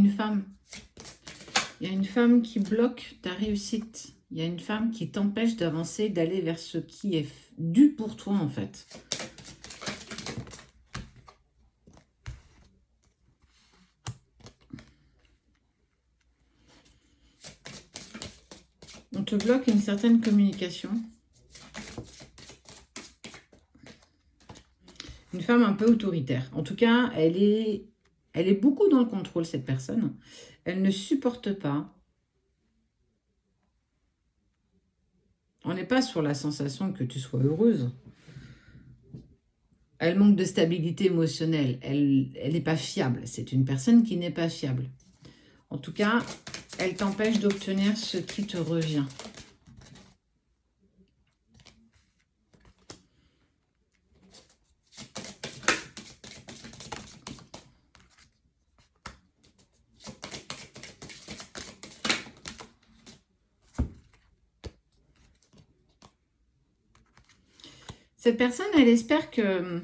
une femme. Il y a une femme qui bloque ta réussite. Il y a une femme qui t'empêche d'avancer, d'aller vers ce qui est dû pour toi, en fait. On te bloque une certaine communication. Une femme un peu autoritaire. En tout cas, elle est beaucoup dans le contrôle, cette personne. Elle ne supporte pas. On n'est pas sur la sensation que tu sois heureuse. Elle manque de stabilité émotionnelle. Elle n'est pas fiable. C'est une personne qui n'est pas fiable. En tout cas, elle t'empêche d'obtenir ce qui te revient. Cette personne, elle espère que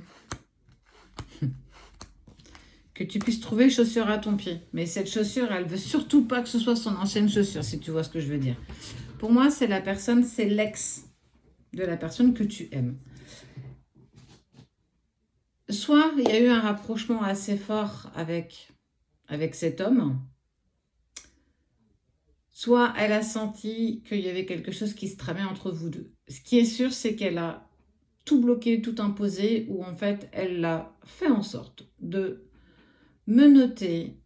tu puisses trouver chaussure à ton pied. Mais cette chaussure, elle veut surtout pas que ce soit son ancienne chaussure, si tu vois ce que je veux dire. Pour moi, c'est la personne, c'est l'ex de la personne que tu aimes. Soit il y a eu un rapprochement assez fort avec cet homme, soit elle a senti qu'il y avait quelque chose qui se tramait entre vous deux. Ce qui est sûr, c'est qu'elle a tout bloqué, tout imposé, ou en fait, elle a fait en sorte de menotter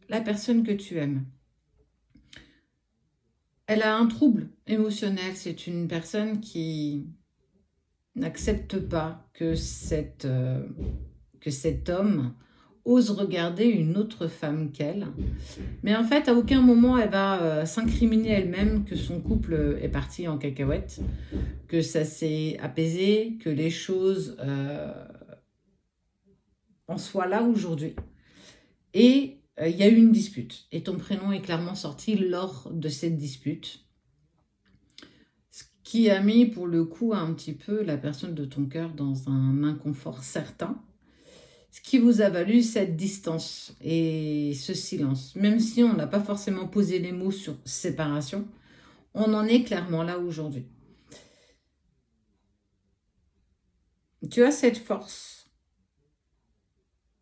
la personne que tu aimes. Elle a un trouble émotionnel. C'est une personne qui n'accepte pas que cet homme ose regarder une autre femme qu'elle. Mais en fait, à aucun moment, elle va s'incriminer elle-même que son couple est parti en cacahuète, que ça s'est apaisé, que les choses en soient là aujourd'hui. Et il y a eu une dispute. Et ton prénom est clairement sorti lors de cette dispute. Ce qui a mis pour le coup un petit peu la personne de ton cœur dans un inconfort certain. Ce qui vous a valu cette distance et ce silence. Même si on n'a pas forcément posé les mots sur séparation, on en est clairement là aujourd'hui. Tu as cette force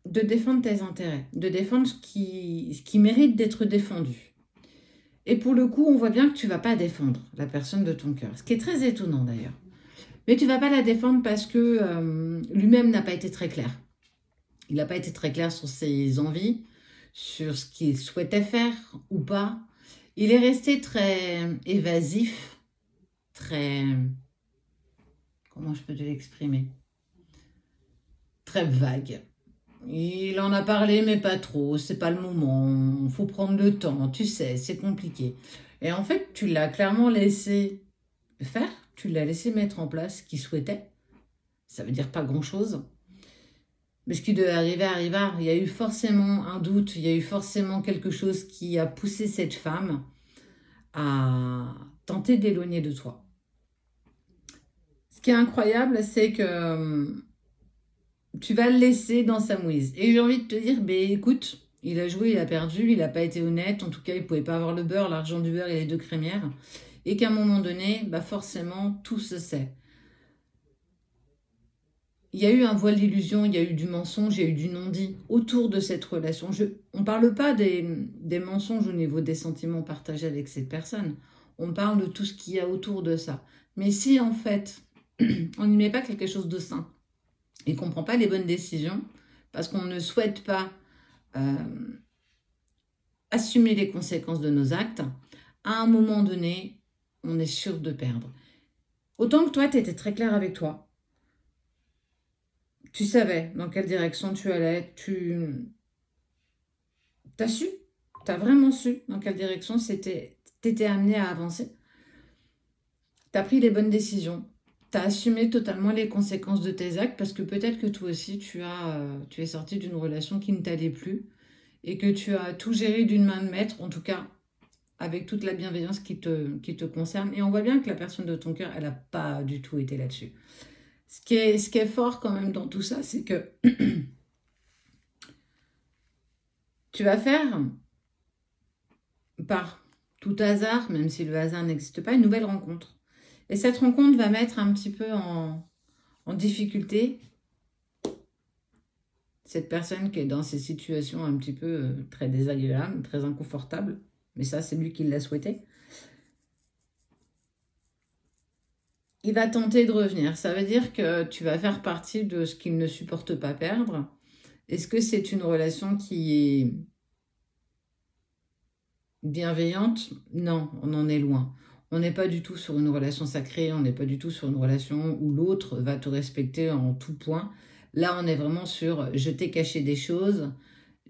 de défendre tes intérêts, de défendre ce qui mérite d'être défendu. Et pour le coup, on voit bien que tu ne vas pas défendre la personne de ton cœur, ce qui est très étonnant d'ailleurs. Mais tu ne vas pas la défendre parce que lui-même n'a pas été très clair. Il n'a pas été très clair sur ses envies, sur ce qu'il souhaitait faire ou pas. Il est resté très évasif, très... Comment je peux te l'exprimer? Très vague. Il en a parlé, mais pas trop. C'est pas le moment. Il faut prendre le temps. Tu sais, c'est compliqué. Et en fait, tu l'as clairement laissé faire. Tu l'as laissé mettre en place ce qu'il souhaitait. Ça veut dire pas grand-chose. Mais ce qui devait arriver arriva. Il y a eu forcément un doute. Il y a eu forcément quelque chose qui a poussé cette femme à tenter d'éloigner de toi. Ce qui est incroyable, c'est que tu vas le laisser dans sa mouise. Et j'ai envie de te dire, écoute, il a joué, il a perdu, il n'a pas été honnête. En tout cas, il ne pouvait pas avoir le beurre, l'argent du beurre et les 2 crémières. Et qu'à un moment donné, forcément, tout se sait. Il y a eu un voile d'illusion, il y a eu du mensonge, il y a eu du non-dit autour de cette relation. On ne parle pas des mensonges au niveau des sentiments partagés avec cette personne. On parle de tout ce qu'il y a autour de ça. Mais si, en fait, on n'y met pas quelque chose de sain et qu'on ne prend pas les bonnes décisions parce qu'on ne souhaite pas assumer les conséquences de nos actes, à un moment donné, on est sûr de perdre. Autant que toi, tu étais très clair avec toi. Tu savais dans quelle direction tu allais, tu as su, tu as vraiment su dans quelle direction tu étais amené à avancer. Tu as pris les bonnes décisions. Tu as assumé totalement les conséquences de tes actes parce que peut-être que toi aussi, tu es sorti d'une relation qui ne t'allait plus et que tu as tout géré d'une main de maître, en tout cas avec toute la bienveillance qui te concerne. Et on voit bien que la personne de ton cœur, elle n'a pas du tout été là-dessus. Ce qui est fort quand même dans tout ça, c'est que Tu vas faire, par tout hasard, même si le hasard n'existe pas, une nouvelle rencontre. Et cette rencontre va mettre un petit peu en difficulté cette personne qui est dans ces situations un petit peu très désagréables, très inconfortables. Mais ça, c'est lui qui l'a souhaité. Il va tenter de revenir. Ça veut dire que tu vas faire partie de ce qu'il ne supporte pas perdre. Est-ce que c'est une relation qui est bienveillante? Non, on en est loin. On n'est pas du tout sur une relation sacrée, on n'est pas du tout sur une relation où l'autre va te respecter en tout point. Là, on est vraiment sur « je t'ai caché des choses »,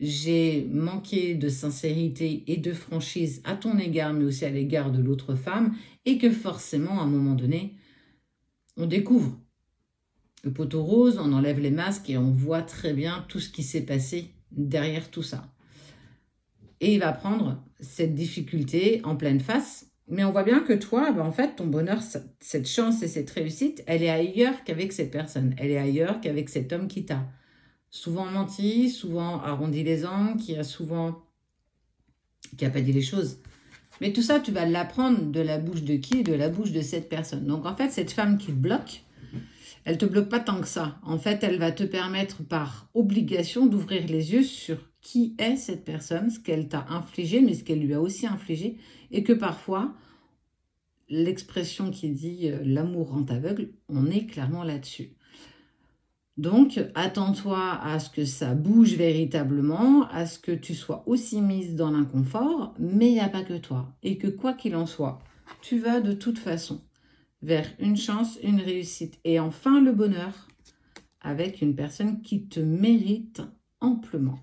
j'ai manqué de sincérité et de franchise à ton égard, mais aussi à l'égard de l'autre femme, et que forcément, à un moment donné, on découvre le poteau rose, on enlève les masques et on voit très bien tout ce qui s'est passé derrière tout ça. Et il va prendre cette difficulté en pleine face. Mais on voit bien que toi, en fait, ton bonheur, cette chance et cette réussite, elle est ailleurs qu'avec cette personne. Elle est ailleurs qu'avec cet homme qui t'a souvent menti, souvent arrondi les angles, qui a pas dit les choses. Mais tout ça, tu vas l'apprendre de la bouche de qui? De la bouche de cette personne. Donc en fait, cette femme qui te bloque, elle ne te bloque pas tant que ça. En fait, elle va te permettre par obligation d'ouvrir les yeux sur qui est cette personne, ce qu'elle t'a infligé, mais ce qu'elle lui a aussi infligé. Et que parfois, l'expression qui dit « l'amour rend aveugle », on est clairement là-dessus. Donc, attends-toi à ce que ça bouge véritablement, à ce que tu sois aussi mise dans l'inconfort, mais il n'y a pas que toi. Et que quoi qu'il en soit, tu vas de toute façon vers une chance, une réussite et enfin le bonheur avec une personne qui te mérite amplement.